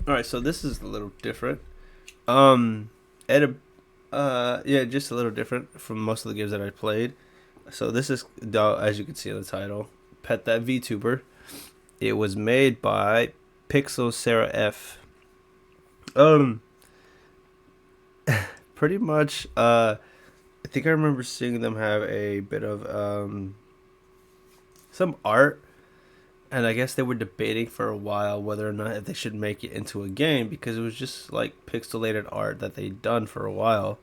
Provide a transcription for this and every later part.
All right, so this is a little different. Um, at a, yeah, just a little different from most of the games that I played. So this is, as you can see in the title, Pet That VTuber. It was made by Pixel Sarah F. Um, Pretty much. I think I remember seeing them have a bit of some art, and I guess they were debating for a while whether or not if they should make it into a game because it was just like pixelated art that they'd done for a while.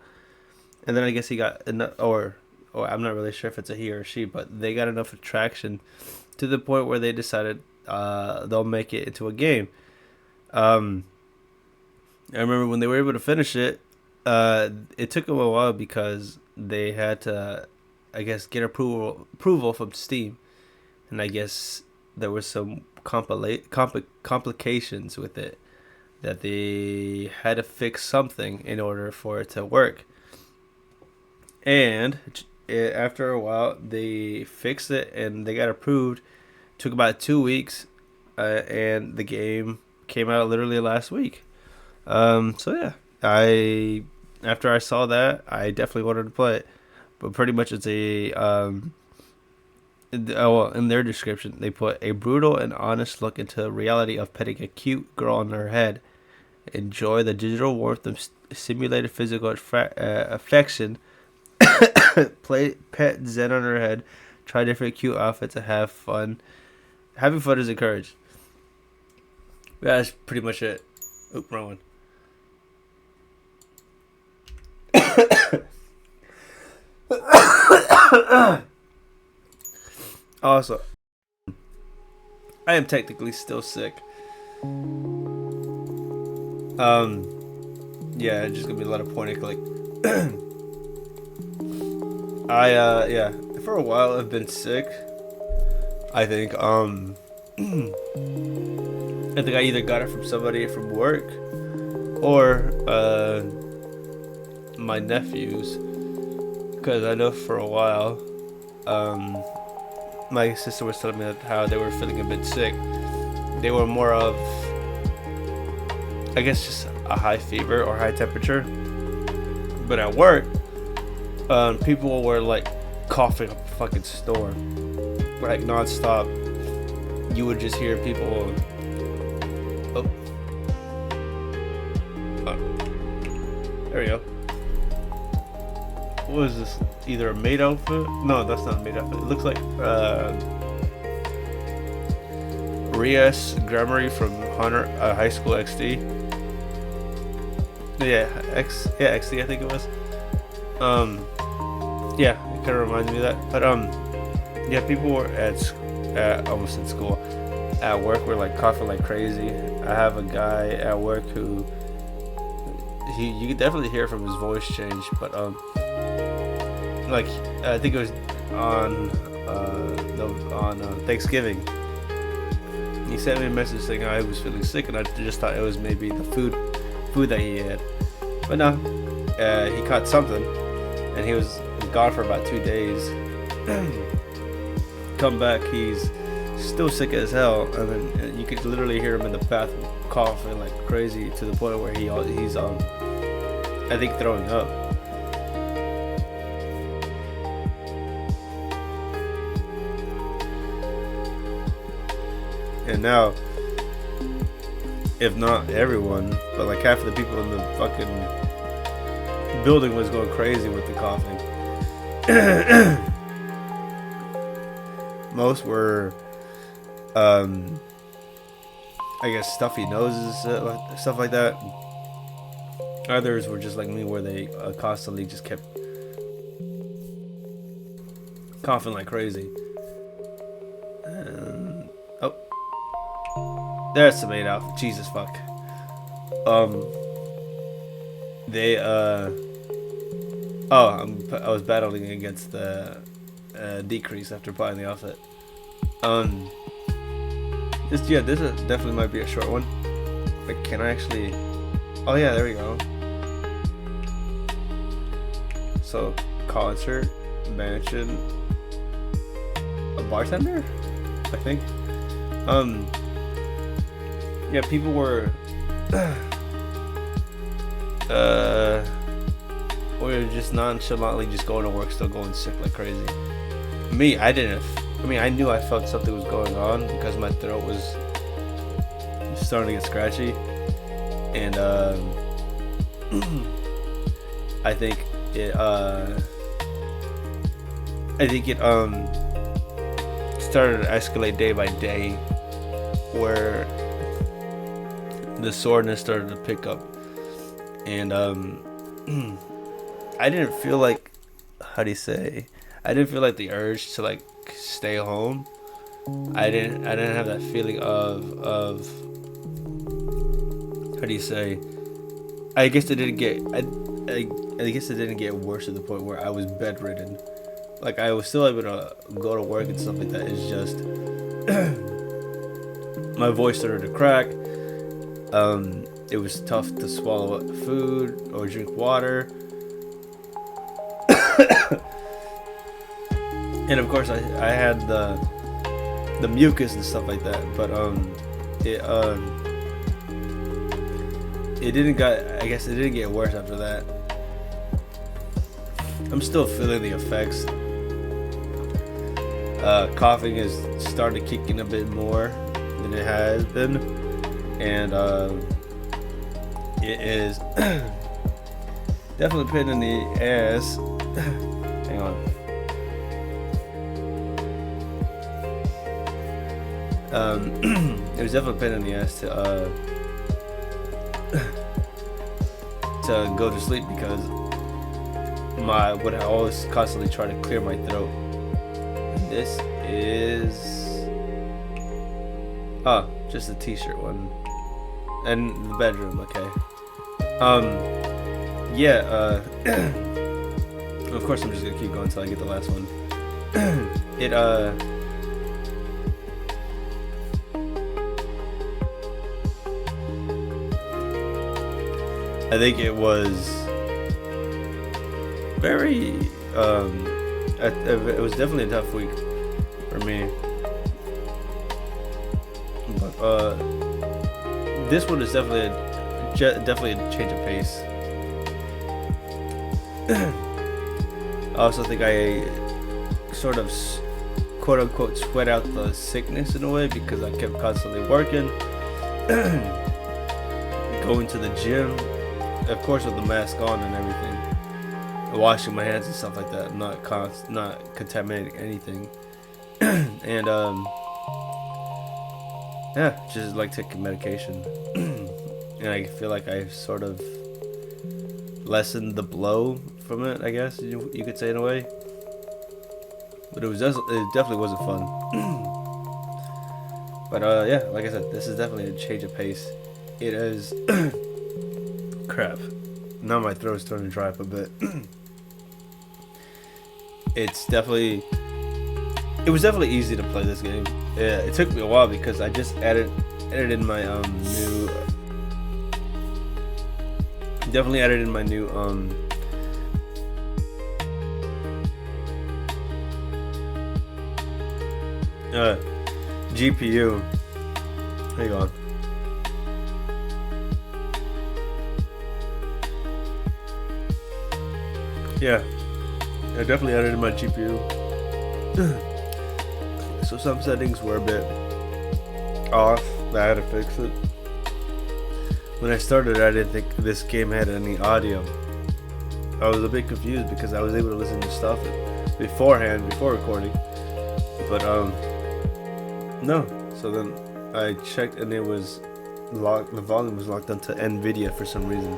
And then I guess he got enough, or I'm not really sure if it's a he or a she, but they got enough attraction to the point where they decided they'll make it into a game. Um, I remember when they were able to finish it. It took them a while because they had to, I guess, get approval from Steam, and I guess there was some complications with it that they had to fix something in order for it to work. And after a while, they fixed it and they got approved. Took about 2 weeks, and the game came out literally last week. So yeah, I after I saw that, I definitely wanted to play it. But pretty much it's a well, in their description, they put a brutal and honest look into the reality of petting a cute girl on her head. Enjoy the digital warmth of simulated physical affection. Play pet Zen on her head. Try different cute outfits and have fun. Having fun is encouraged. Yeah, that's pretty much it. Oop, wrong one. Also, I am technically still sick. Yeah, it's just gonna be a lot of point and click. Yeah, for a while I've been sick. I think, I think I either got it from somebody from work or, my nephews. Because I know for a while, um, my sister was telling me that how they were feeling a bit sick. They were more of, I guess, just a high fever or high temperature. But at work, people were like coughing up a fucking storm, like nonstop. You would just hear people. Oh, there we go. What is this? Either a maid outfit? No, that's not a maid outfit. It looks like Rias Grammary from Hunter High School XD. Yeah, XD I think it was. Yeah, it kind of reminds me of that. But yeah, people were almost in school, at work were like coughing like crazy. I have a guy at work who you could definitely hear from his voice change, but like I think it was on Thanksgiving. He sent me a message saying I was feeling sick, and I just thought it was maybe the food that he had. But no, he caught something, and he was gone for about 2 days. Come back, he's still sick as hell, and then you could literally hear him in the bathroom coughing like crazy to the point where he's I think throwing up. And now, if not everyone, but like half of the people in the fucking building was going crazy with the coughing. Most were, I guess, stuffy noses, stuff like that. Others were just like me, where they constantly just kept coughing like crazy. And, oh, there's the maid out. Jesus fuck. They I was battling against the decrease after buying the outfit. This definitely might be a short one. Like, can I actually? Oh yeah, there we go. So, concert, mansion, a bartender, I think. Yeah, people were uh, or just nonchalantly just going to work, still going sick like crazy. Me, I didn't. I mean, I knew I felt something was going on because my throat was starting to get scratchy, and I think it started to escalate day by day, where the soreness started to pick up, and I didn't feel like, how do you say? I didn't feel like the urge to like stay home. I didn't have that feeling of how do you say? I guess it didn't get I guess it didn't get worse to the point where I was bedridden. Like I was still able to go to work and stuff like that. It's just my voice started to crack. It was tough to swallow food or drink water. And of course I had the mucus and stuff like that, but it didn't get worse after that. I'm still feeling the effects. Coughing is starting to kick in a bit more than it has been, and it is definitely a pain in the ass. Hang on. It was definitely a pain in the ass to go to sleep because I always constantly try to clear my throat. This is just a t-shirt one, and the bedroom. Okay. Of course I'm just gonna keep going until I get the last one. I think it was very, it was definitely a tough week for me. But this one is definitely a change of pace. I also think I sort of quote unquote sweat out the sickness in a way because I kept constantly working, going to the gym. Of course, with the mask on and everything, washing my hands and stuff like that, not contaminating anything, and just like taking medication, and I feel like I sort of lessened the blow from it. I guess you could say in a way, but it definitely wasn't fun. But like I said, this is definitely a change of pace. It is. Crap. Now my throat's starting to dry up a bit. It was definitely easy to play this game. It took me a while because I just added in my new GPU. Hang on. Yeah, I definitely added in my GPU. So some settings were a bit off. I had to fix it. When I started, I didn't think this game had any audio. I was a bit confused because I was able to listen to stuff beforehand, before recording. But no. So then I checked and it was locked. The volume was locked onto NVIDIA for some reason.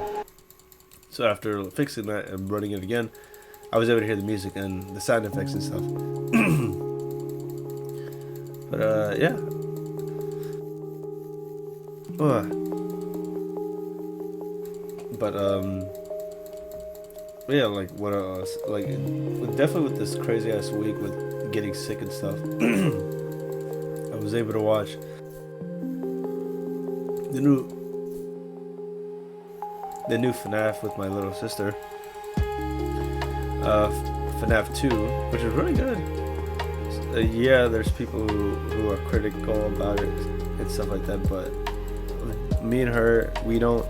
So after fixing that and running it again, I was able to hear the music and the sound effects and stuff. But yeah. But yeah, like what else? Like definitely with this crazy ass week with getting sick and stuff, I was able to watch the new FNAF with my little sister. FNAF 2, which is really good. Yeah, there's people who are critical about it and stuff like that, but me and her, we don't.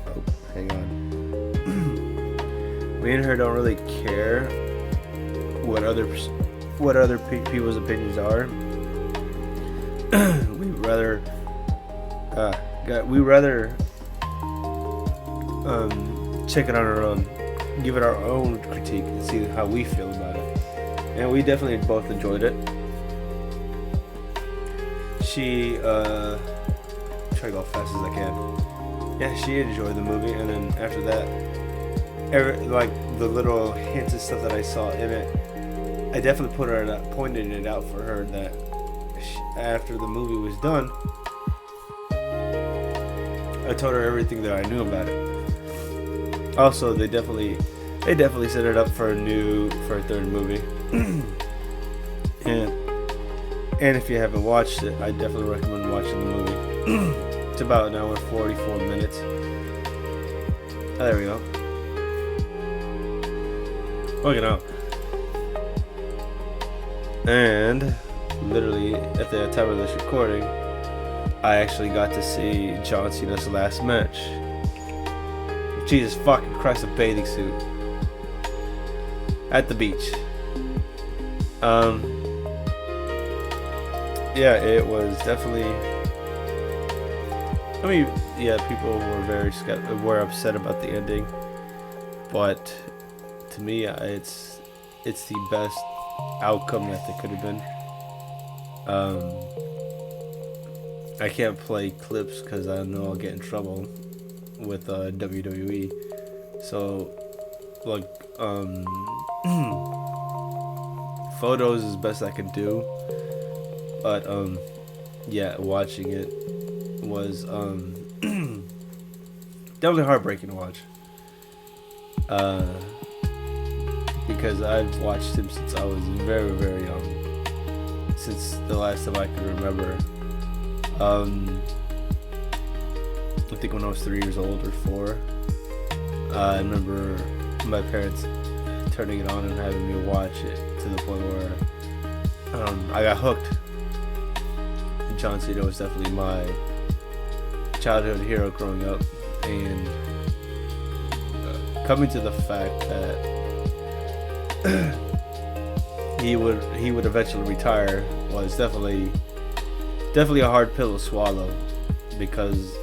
Oh, hang on. Me and her don't really care what other people's opinions are. We rather check it on our own, give it our own critique, and see how we feel about it. And we definitely both enjoyed it. She try to go as fast as I can. Yeah, she enjoyed the movie, and then after that, like the little hints and stuff that I saw in it, I definitely pointed it out for her that after the movie was done, I told her everything that I knew about it. Also, they definitely set it up for a third movie. and if you haven't watched it, I definitely recommend watching the movie. It's about an hour 44 minutes. Oh, there we go. Fucking hell. And literally at the time of this recording, I actually got to see John Cena's last match. Jesus fucking Christ, a bathing suit at the beach. Yeah, it was definitely. I mean, yeah, people were upset about the ending, but to me, it's the best outcome that there could have been. I can't play clips because I know I'll get in trouble with WWE. So, like, photos is best I can do. But yeah, watching it was definitely heartbreaking to watch. Because I've watched him since I was very, very young. Since the last time I can remember. I think when I was 3 years old or 4. I remember my parents turning it on and having me watch it to the point where I got hooked. John Cena was definitely my childhood hero growing up, and coming to the fact that he would eventually retire was definitely a hard pill to swallow, because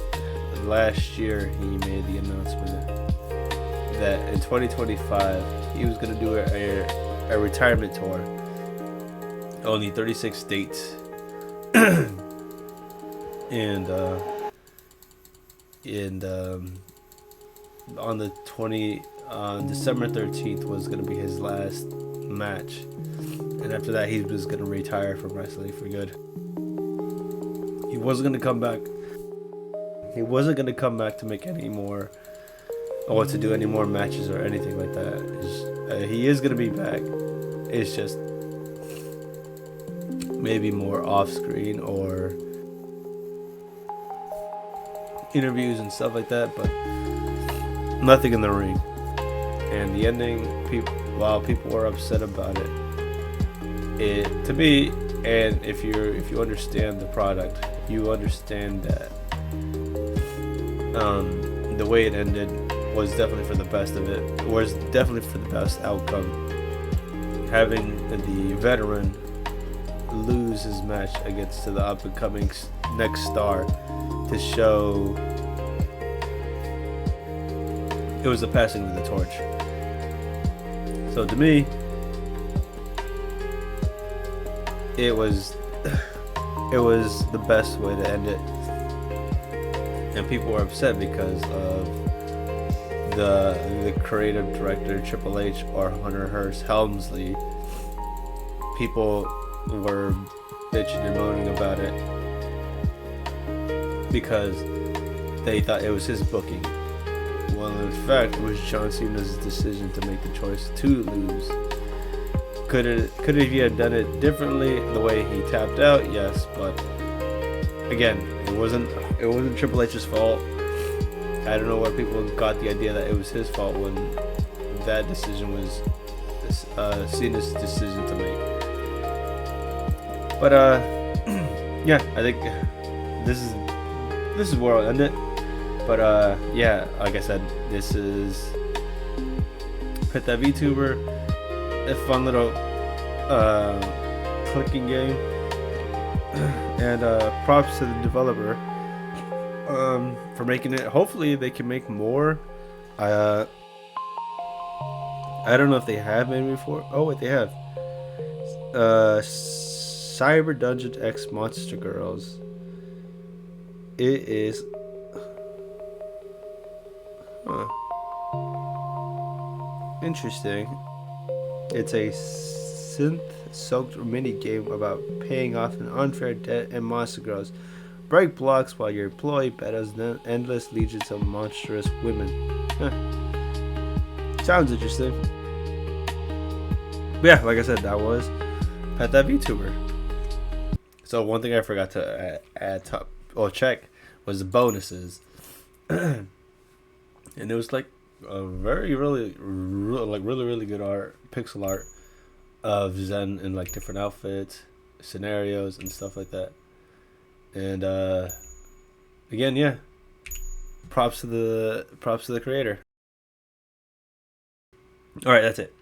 last year he made the announcement that in 2025 he was going to do a retirement tour, only 36 dates. and on the December 13th was going to be his last match, and after that he was going to retire from wrestling for good. He wasn't going to come back. He wasn't going to come back to make any more, or to do any more matches or anything like that. He is going to be back. It's just maybe more off screen or interviews and stuff like that, but nothing in the ring. And the ending, while people were upset about it, to me, and if you understand the product, you understand that the way it ended was definitely for the best of it. Was definitely for the best outcome. Having the veteran lose his match against the up and coming next star to show it was the passing of the torch. So to me, it was the best way to end it, and people were upset because of the creative director Triple H or Hunter Hearst Helmsley. People were bitching and moaning about it because they thought it was his booking. Well, in fact, it was John Cena's decision to make the choice to lose. Could he have done it differently the way he tapped out? Yes, but again, it wasn't Triple H's fault. I don't know where people got the idea that it was his fault when that decision was Cena's decision to make. But yeah, I think this is where I'll end it. But yeah, like I said, this is Pet That VTuber, a fun little clicking game, and props to the developer for making it. Hopefully, they can make more. I I don't know if they have made before. Oh wait, they have. Cyber Dungeon X Monster Girls. It is. Huh, interesting. It's a synth-soaked mini game about paying off an unfair debt and monster girls. Break blocks while your employee battles endless legions of monstrous women. Huh. Sounds interesting. But yeah, like I said, that was Pet That VTuber. So one thing I forgot to add top or check was the bonuses, and it was like a very really good art, pixel art of Zen in like different outfits, scenarios, and stuff like that. And again, yeah, props to the creator. All right, that's it.